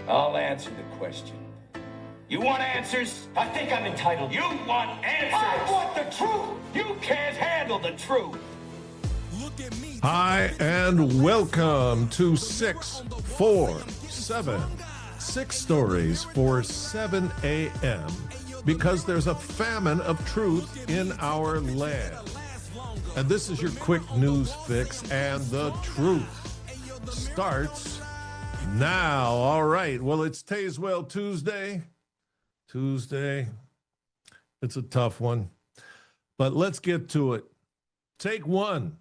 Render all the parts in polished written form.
I'll answer the question. You want answers? I think I'm entitled. You want answers? I want the truth! You can't handle the truth. Hi, and welcome to 647. 6 stories for 7 a.m. because there's a famine of truth in our land. And this is your quick news fix, and the truth starts now. All right. Well, it's Tazewell Tuesday. It's a tough one, but let's get to it. Take one.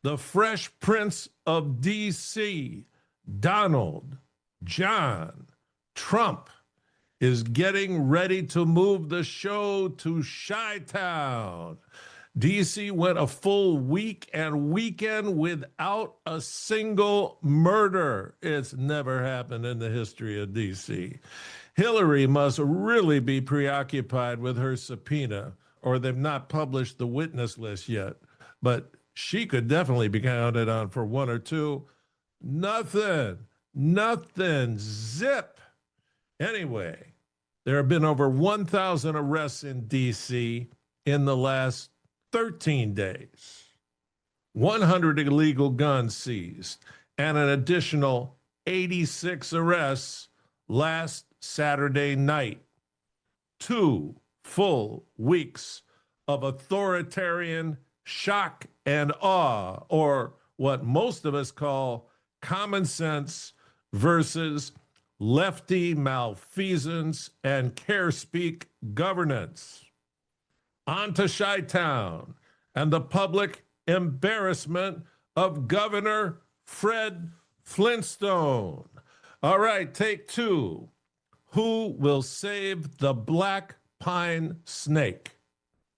The Fresh Prince of D.C., Donald John Trump, is getting ready to move the show to Chi-Town. D.C. went a full week and weekend without a single murder. It's never happened in the history of D.C. Hillary must really be preoccupied with her subpoena, or they've not published the witness list yet. But she could definitely be counted on for one or two. Nothing, zip. Anyway, there have been over 1,000 arrests in D.C. in the last 13 days. 100 illegal guns seized, and an additional 86 arrests last Saturday night. 2 full weeks of authoritarian shock and awe, or what most of us call common sense versus lefty malfeasance and care-speak governance. On to Chi-Town and the public embarrassment of Governor Fred Flintstone. All right, take 2. Who will save the black pine snake?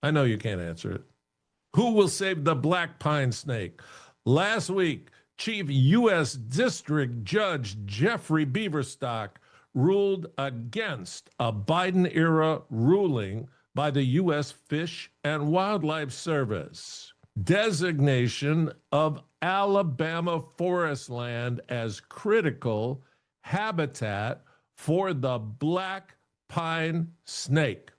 I know you can't answer it. Who will save the black pine snake? Last week, Chief U.S. District Judge Jeffrey Beaverstock ruled against a Biden-era ruling by the U.S. Fish and Wildlife Service. Designation of Alabama forest land as critical habitat for the black pine snake.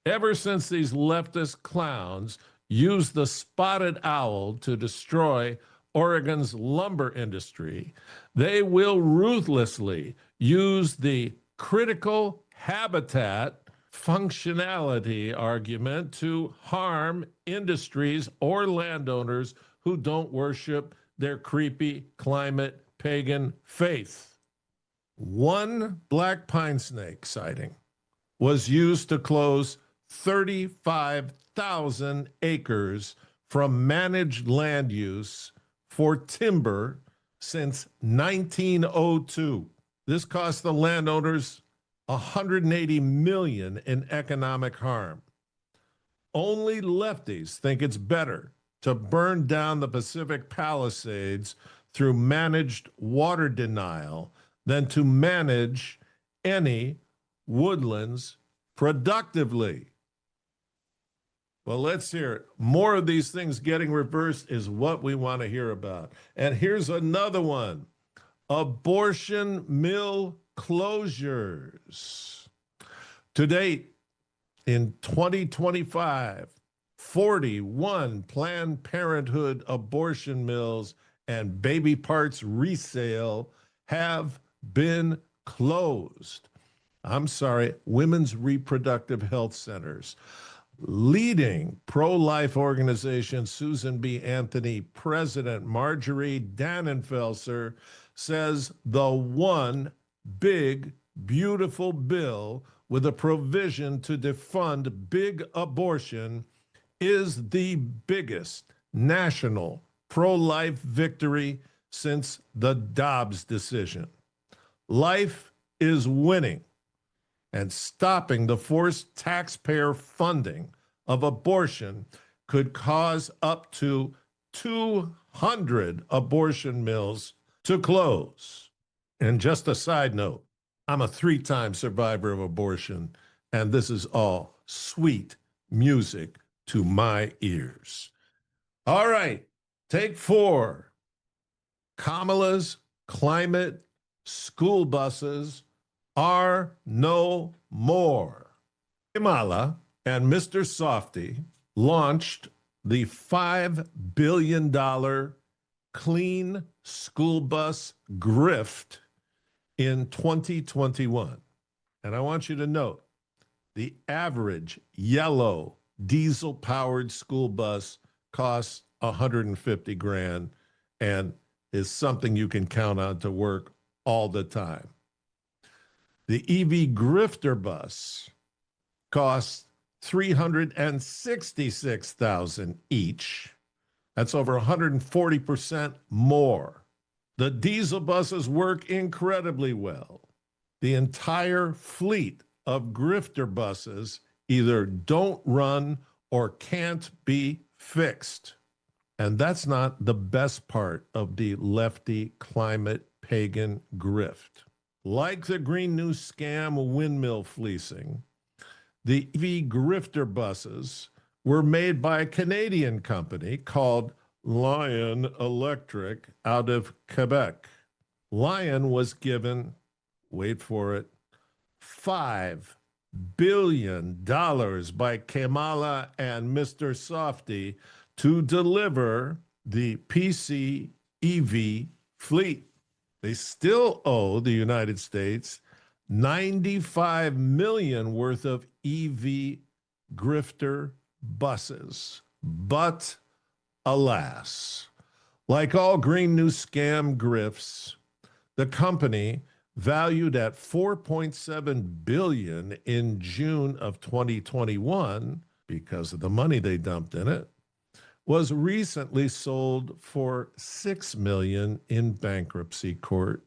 Ever since these leftist clowns used the spotted owl to destroy Oregon's lumber industry, they will ruthlessly use the critical habitat functionality argument to harm industries or landowners who don't worship their creepy climate pagan faith. One black pine snake sighting was used to close 35,000 acres from managed land use for timber since 1902. This cost the landowners $180 million in economic harm. Only lefties think it's better to burn down the Pacific Palisades through managed water denial than to manage any woodlands productively. Well, let's hear it. More of these things getting reversed is what we want to hear about. And here's another one. Abortion mill closures. To date, in 2025, 41 Planned Parenthood abortion mills and baby parts resale have been closed. Women's reproductive health centers. Leading pro-life organization Susan B. Anthony President Marjorie Dannenfelser says the one big, beautiful bill with a provision to defund big abortion is the biggest national pro-life victory since the Dobbs decision. Life is winning, and stopping the forced taxpayer funding of abortion could cause up to 200 abortion mills to close. And just a side note, I'm a 3-time survivor of abortion, and this is all sweet music to my ears. All right, take 4. Kamala's climate school buses are no more. Kamala and Mr. Softy launched the $5 billion clean school bus grift in 2021. And I want you to note, the average yellow diesel-powered school bus costs 150 grand and is something you can count on to work all the time. The EV grifter bus costs $366,000 each. That's over 140% more. The diesel buses work incredibly well. The entire fleet of grifter buses either don't run or can't be fixed. And that's not the best part of the lefty climate pagan grift. Like the Green New Scam windmill fleecing, the EV grifter buses were made by a Canadian company called Lion Electric out of Quebec. Lion was given, wait for it, $5 billion by Kamala and Mr. Softy to deliver the PC EV fleet. They still owe the United States $95 million worth of EV grifter buses. But alas, like all Green New Scam grifts, the company, valued at $4.7 billion in June of 2021 because of the money they dumped in it, was recently sold for $6 million in bankruptcy court.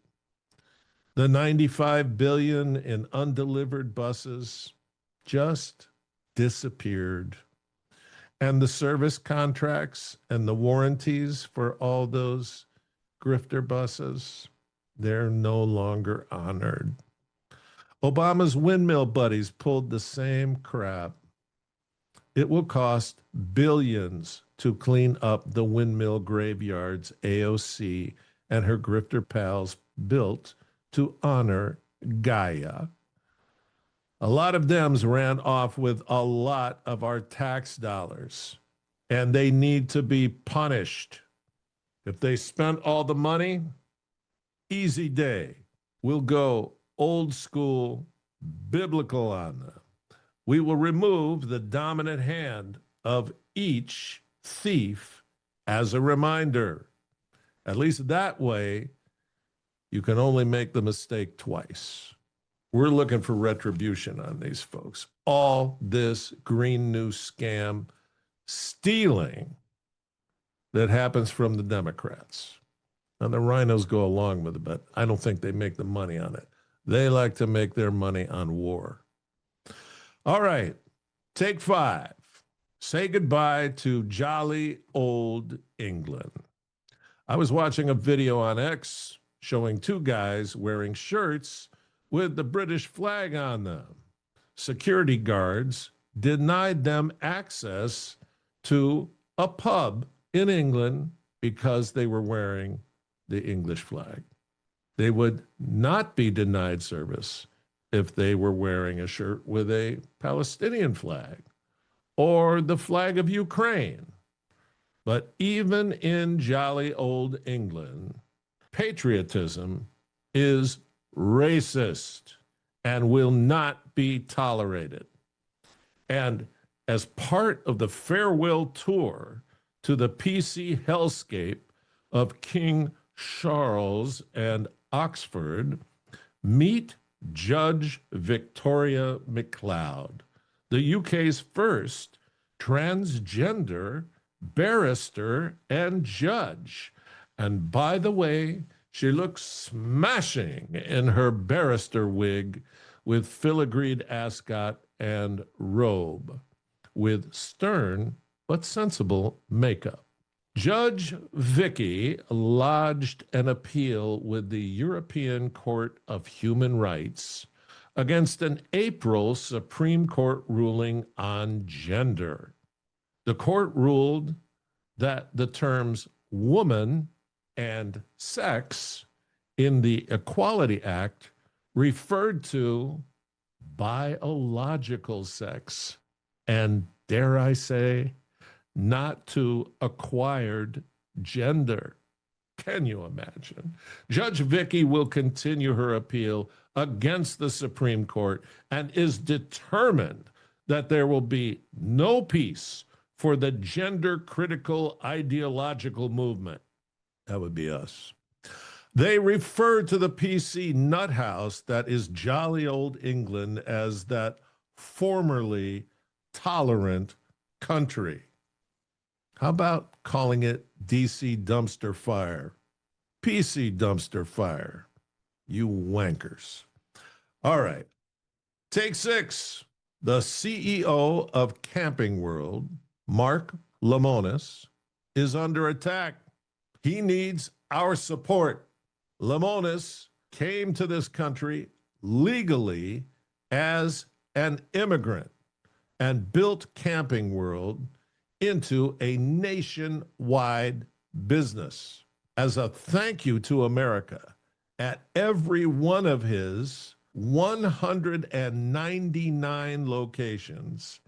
The $95 billion in undelivered buses just disappeared. And the service contracts and the warranties for all those grifter buses, they're no longer honored. Obama's windmill buddies pulled the same crap. It will cost billions to clean up the windmill graveyards AOC and her grifter pals built to honor Gaia. A lot of Dems ran off with a lot of our tax dollars, and they need to be punished. If they spent all the money, easy day. We'll go old school, biblical on them. We will remove the dominant hand of each thief as a reminder. At least that way, you can only make the mistake twice. We're looking for retribution on these folks. All this Green New Scam stealing that happens from the Democrats. And the rhinos go along with it, but I don't think they make the money on it. They like to make their money on war. All right, take 5. Say goodbye to jolly old England. I was watching a video on X showing 2 guys wearing shirts with the British flag on them. Security guards denied them access to a pub in England because they were wearing the English flag. They would not be denied service if they were wearing a shirt with a Palestinian flag or the flag of Ukraine. But even in jolly old England, patriotism is racist and will not be tolerated. And as part of the farewell tour to the PC hellscape of King Charles and Oxford, meet Judge Victoria MacLeod, the UK's first transgender barrister and judge. And by the way, she looks smashing in her barrister wig with filigreed ascot and robe, with stern but sensible makeup. Judge Vicky lodged an appeal with the European Court of Human Rights against an April Supreme Court ruling on gender. The court ruled that the terms woman and sex in the Equality Act referred to biological sex, and dare I say, not to acquired gender. Can you imagine? Judge Vicky will continue her appeal against the Supreme Court and is determined that there will be no peace for the gender critical ideological movement. That would be us. They refer to the PC nut house that is jolly old England as that formerly tolerant country. How about calling it DC dumpster fire? PC dumpster fire. You wankers. All right. Take 6. The CEO of Camping World, Mark Lemonis, is under attack. He needs our support. Lemonis came to this country legally as an immigrant and built Camping World into a nationwide business. As a thank you to America, at every one of his 199 locations,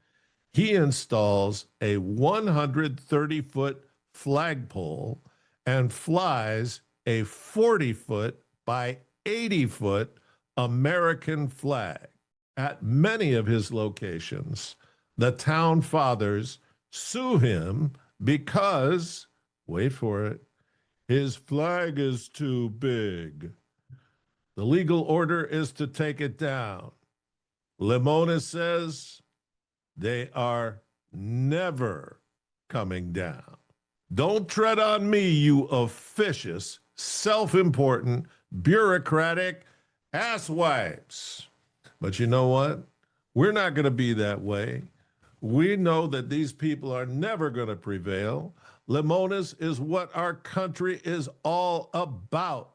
he installs a 130-foot flagpole and flies a 40-foot by 80-foot American flag. At many of his locations, the town fathers sue him because, wait for it, his flag is too big. The legal order is to take it down. Lemonis says they are never coming down. Don't tread on me, you officious, self-important, bureaucratic asswipes. But you know what? We're not going to be that way. We know that these people are never going to prevail. Lemonis is what our country is all about.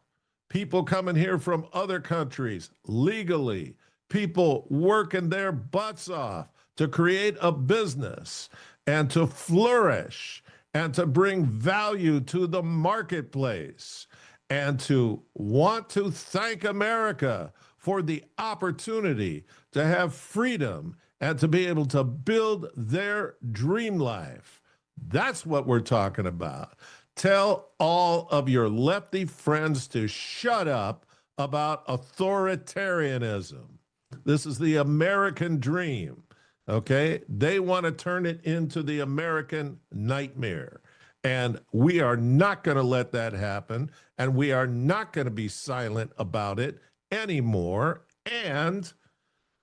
People coming here from other countries legally, people working their butts off to create a business and to flourish and to bring value to the marketplace and to want to thank America for the opportunity to have freedom and to be able to build their dream life. That's what we're talking about. Tell all of your lefty friends to shut up about authoritarianism. This is the American dream, okay? They want to turn it into the American nightmare. And we are not going to let that happen. And we are not going to be silent about it anymore. And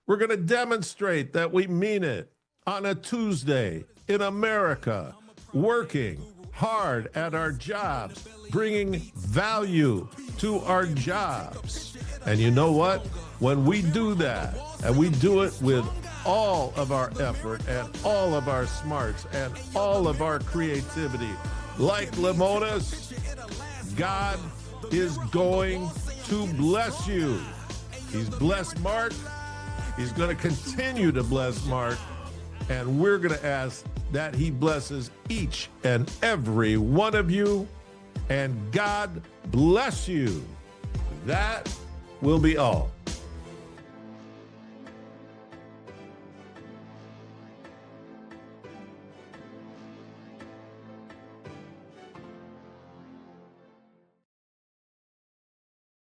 we're going to demonstrate that we mean it on a Tuesday in America, working hard at our jobs, bringing value to our jobs. And you know what? When we do that, and we do it with all of our effort and all of our smarts and all of our creativity, like Lemonis, God is going to bless you. He's blessed Mark. He's going to continue to bless Mark. And we're going to ask that he blesses each and every one of you. And God bless you. That will be all.